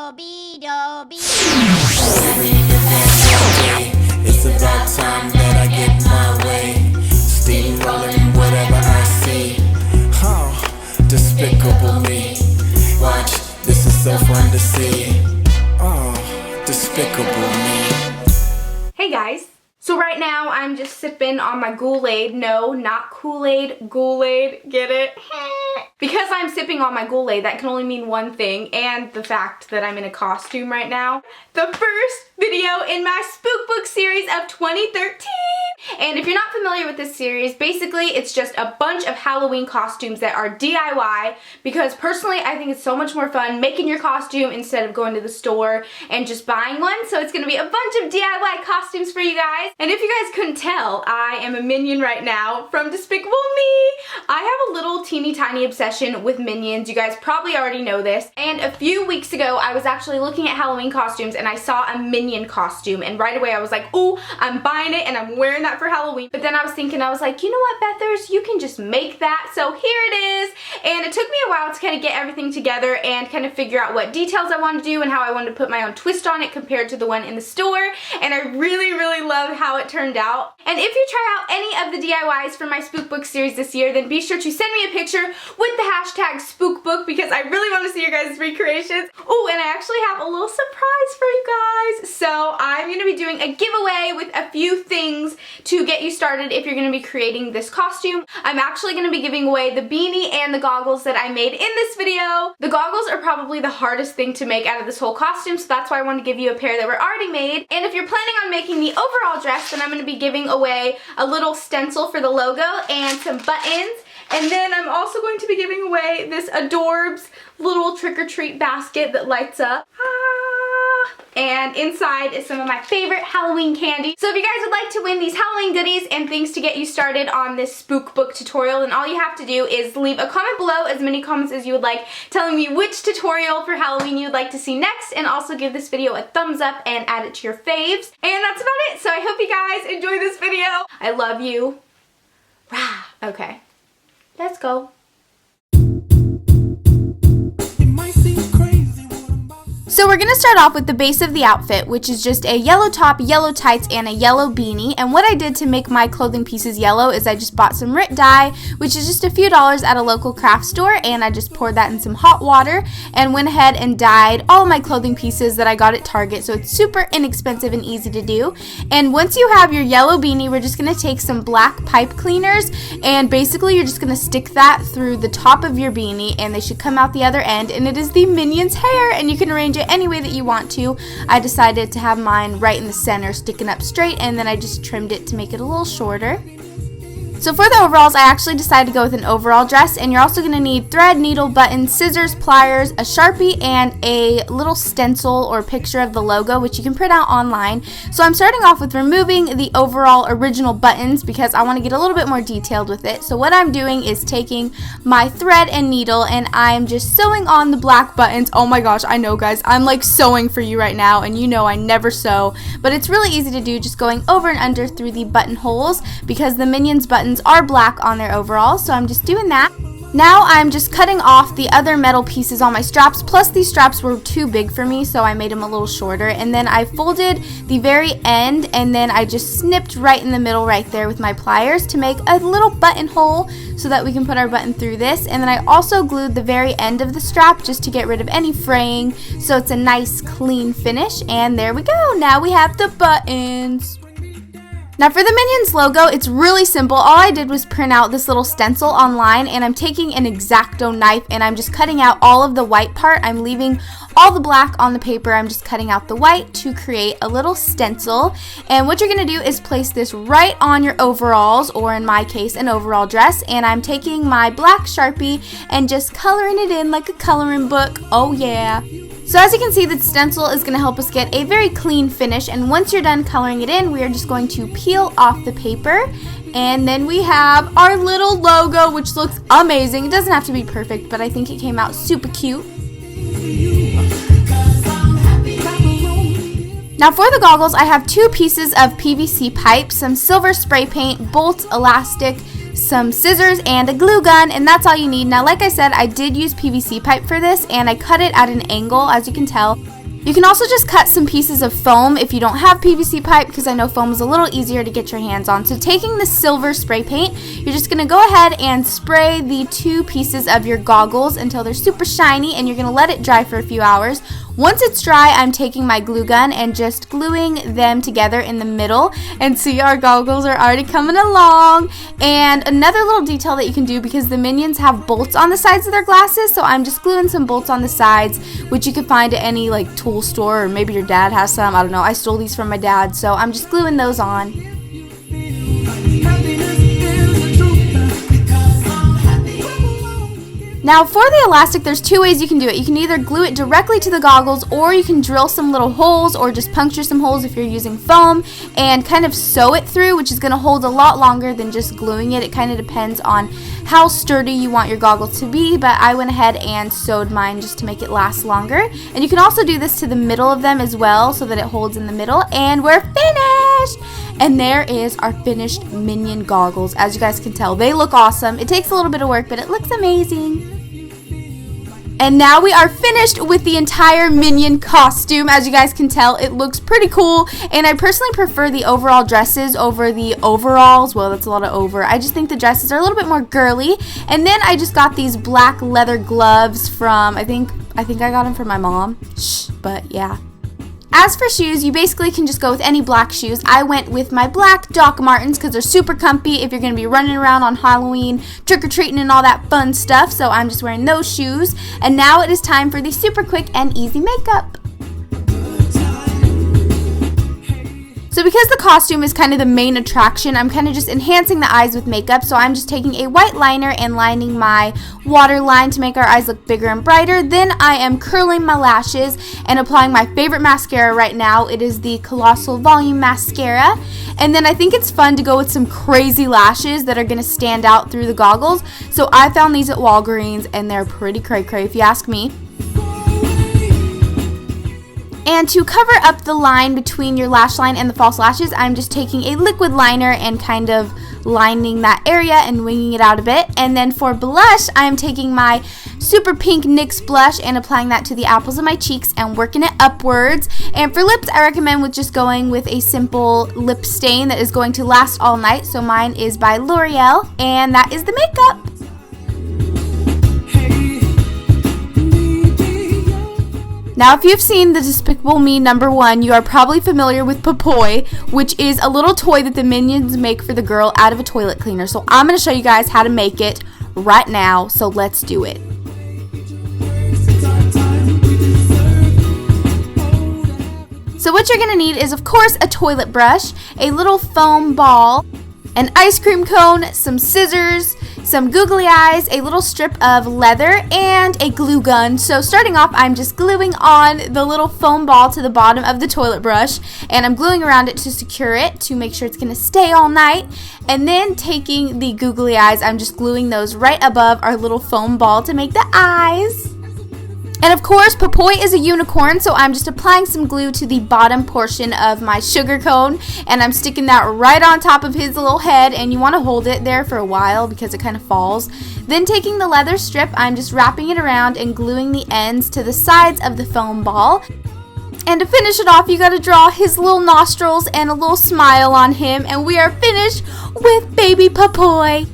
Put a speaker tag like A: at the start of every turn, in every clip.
A: It's about time that I get my way. Steamrolling whatever I see. Oh, despicable me. Watch, this is so fun to see. Oh, despicable me.
B: Hey guys. So right now I'm just sipping on my Kool-Aid. No, not Kool-Aid, Kool-Aid, get it? Because I'm sipping on my Kool-Aid, that can only mean one thing, and the fact that I'm in a costume right now. The first video in my Spook Book series of 2013. And if you're not familiar with this series, basically it's just a bunch of Halloween costumes that are DIY, because personally I think it's so much more fun making your costume instead of going to the store and just buying one. So it's going to be a bunch of DIY costumes for you guys. And if you guys couldn't tell, I am a Minion right now from Despicable Me. I have a little teeny tiny obsession with Minions. You guys probably already know this. And a few weeks ago, I was actually looking at Halloween costumes and I saw a Minion costume. And right away I was like, ooh, I'm buying it and I'm wearing that for Halloween. But then I was thinking, I was like, you know what, Bethers? You can just make that. So here it is. And it took me a while to kind of get everything together and kind of figure out what details I wanted to do and how I wanted to put my own twist on it compared to the one in the store. And I really, really love how it turned out. And if you try out any of the DIYs for my Spook Book series this year, then be sure to send me a picture with the hashtag SpookBook because I really want to see your guys' recreations. Oh, and I actually have a little surprise for you guys. So I'm going to be doing a giveaway with a few things to get you started if you're going to be creating this costume. I'm actually going to be giving away the beanie and the goggles that I made in this video. The goggles are probably the hardest thing to make out of this whole costume, so that's why I wanted to give you a pair that were already made. And if you're planning on making the overall dress, then I'm going to be giving away a little stencil for the logo and some buttons. And then I'm also going to be giving away this Adorbs little trick-or-treat basket that lights up. And inside is some of my favorite Halloween candy. So if you guys would like to win these Halloween goodies and things to get you started on this Spook Book tutorial, then all you have to do is leave a comment below, as many comments as you would like, telling me which tutorial for Halloween you would like to see next, and also give this video a thumbs up and add it to your faves. And that's about it. So I hope you guys enjoy this video. I love you. Okay, let's go. So we're going to start off with the base of the outfit, which is just a yellow top, yellow tights, and a yellow beanie. And what I did to make my clothing pieces yellow is I just bought some RIT dye, which is just a few dollars at a local craft store, and I just poured that in some hot water and went ahead and dyed all my clothing pieces that I got at Target. So it's super inexpensive and easy to do. And once you have your yellow beanie, we're just going to take some black pipe cleaners, and basically you're just going to stick that through the top of your beanie, and they should come out the other end. And it is the Minions hair, and you can arrange it any way that you want to. I decided to have mine right in the center, sticking up straight, and then I just trimmed it to make it a little shorter. So for the overalls, I actually decided to go with an overall dress, and you're also going to need thread, needle, buttons, scissors, pliers, a Sharpie, and a little stencil or picture of the logo, which you can print out online. So I'm starting off with removing the overall original buttons because I want to get a little bit more detailed with it. So what I'm doing is taking my thread and needle, and I'm just sewing on the black buttons. Oh my gosh, I know guys, I'm like sewing for you right now, and you know I never sew, but it's really easy to do, just going over and under through the buttonholes because the Minions buttons are black on their overalls, so I'm just doing that. Now I'm just cutting off the other metal pieces on my straps, plus these straps were too big for me, so I made them a little shorter, and then I folded the very end, and then I just snipped right in the middle right there with my pliers to make a little buttonhole so that we can put our button through this. And then I also glued the very end of the strap just to get rid of any fraying, so it's a nice clean finish. And there we go, now we have the buttons. Now for the Minions logo, it's really simple. All I did was print out this little stencil online, and I'm taking an X-Acto knife and I'm just cutting out all of the white part. I'm leaving all the black on the paper. I'm just cutting out the white to create a little stencil. And what you're going to do is place this right on your overalls, or in my case, an overall dress. And I'm taking my black Sharpie and just coloring it in like a coloring book. Oh yeah. So as you can see, the stencil is going to help us get a very clean finish, and once you're done coloring it in, we are just going to peel off the paper, and then we have our little logo, which looks amazing. It doesn't have to be perfect, but I think it came out super cute. Now for the goggles, I have two pieces of PVC pipe, some silver spray paint, bolts, elastic, some scissors, and a glue gun, and that's all you need. Now like I said, I did use PVC pipe for this, and I cut it at an angle, as you can tell. You can also just cut some pieces of foam if you don't have PVC pipe, because I know foam is a little easier to get your hands on. So taking the silver spray paint, you're just going to go ahead and spray the 2 pieces of your goggles until they're super shiny, and you're going to let it dry for a few hours. Once it's dry, I'm taking my glue gun and just gluing them together in the middle. And see, our goggles are already coming along. And another little detail that you can do, because the Minions have bolts on the sides of their glasses, so I'm just gluing some bolts on the sides, which you can find at any like tool store, or maybe your dad has some. I don't know. I stole these from my dad, so I'm just gluing those on. Now for the elastic, there's 2 ways you can do it. You can either glue it directly to the goggles, or you can drill some little holes or just puncture some holes if you're using foam and kind of sew it through, which is going to hold a lot longer than just gluing it. It kind of depends on how sturdy you want your goggles to be, but I went ahead and sewed mine just to make it last longer. And you can also do this to the middle of them as well, so that it holds in the middle. And we're finished! And there is our finished Minion goggles. As you guys can tell, they look awesome. It takes a little bit of work, but it looks amazing. And now we are finished with the entire Minion costume. As you guys can tell, it looks pretty cool. And I personally prefer the overall dresses over the overalls. Well, that's a lot of over. I just think the dresses are a little bit more girly. And then I just got these black leather gloves from, I think I got them from my mom. But yeah. As for shoes, you basically can just go with any black shoes. I went with my black Doc Martens because they're super comfy if you're going to be running around on Halloween, trick-or-treating and all that fun stuff. So I'm just wearing those shoes. And now it is time for the super quick and easy makeup. So because the costume is kind of the main attraction, I'm kind of just enhancing the eyes with makeup. So I'm just taking a white liner and lining my waterline to make our eyes look bigger and brighter. Then I am curling my lashes and applying my favorite mascara right now. It is the Colossal Volume Mascara. And then I think it's fun to go with some crazy lashes that are going to stand out through the goggles. So I found these at Walgreens, and they're pretty cray-cray if you ask me. And to cover up the line between your lash line and the false lashes, I'm just taking a liquid liner and kind of lining that area and winging it out a bit. And then for blush, I'm taking my super pink NYX blush and applying that to the apples of my cheeks and working it upwards. And for lips, I recommend with just going with a simple lip stain that is going to last all night. So mine is by L'Oreal, and that is the makeup. Now, if you've seen the Despicable Me #1, you are probably familiar with Popoy, which is a little toy that the Minions make for the girl out of a toilet cleaner. So I'm going to show you guys how to make it right now, so let's do it. So what you're going to need is, of course, a toilet brush, a little foam ball, an ice cream cone, some scissors, some googly eyes, a little strip of leather, and a glue gun. So starting off, I'm just gluing on the little foam ball to the bottom of the toilet brush, and I'm gluing around it to secure it to make sure it's going to stay all night. And then taking the googly eyes, I'm just gluing those right above our little foam ball to make the eyes. And of course, Popoy is a unicorn, so I'm just applying some glue to the bottom portion of my sugar cone, and I'm sticking that right on top of his little head, and you want to hold it there for a while because it kind of falls. Then taking the leather strip, I'm just wrapping it around and gluing the ends to the sides of the foam ball. And to finish it off, you got to draw his little nostrils and a little smile on him, and we are finished with baby Popoy.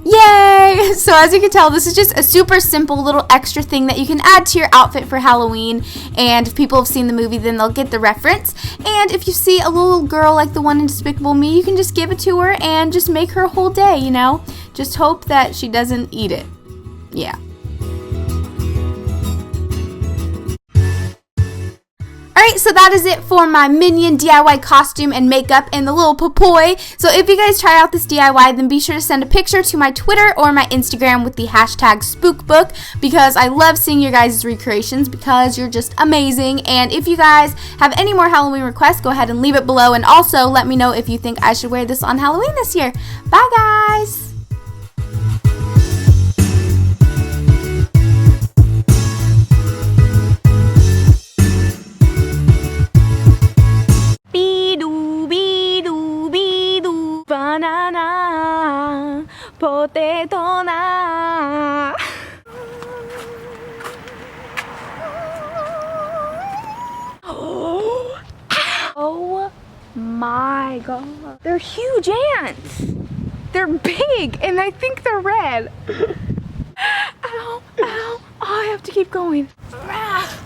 B: Yay! So as you can tell, this is just a super simple little extra thing that you can add to your outfit for Halloween. And if people have seen the movie, then they'll get the reference. And if you see a little girl like the one in Despicable Me, you can just give it to her and just make her whole day, you know? Just hope that she doesn't eat it. Yeah. Alright, so that is it for my Minion DIY costume and makeup and the little Popoy. So if you guys try out this DIY, then be sure to send a picture to my Twitter or my Instagram with the hashtag SpookBook, because I love seeing your guys' recreations because you're just amazing. And if you guys have any more Halloween requests, go ahead and leave it below. And also let me know if you think I should wear this on Halloween this year. Bye guys! Banana, potato na. god. They're huge ants. They're big and I think they're red. Ow, ow. Oh, I have to keep going. Ah.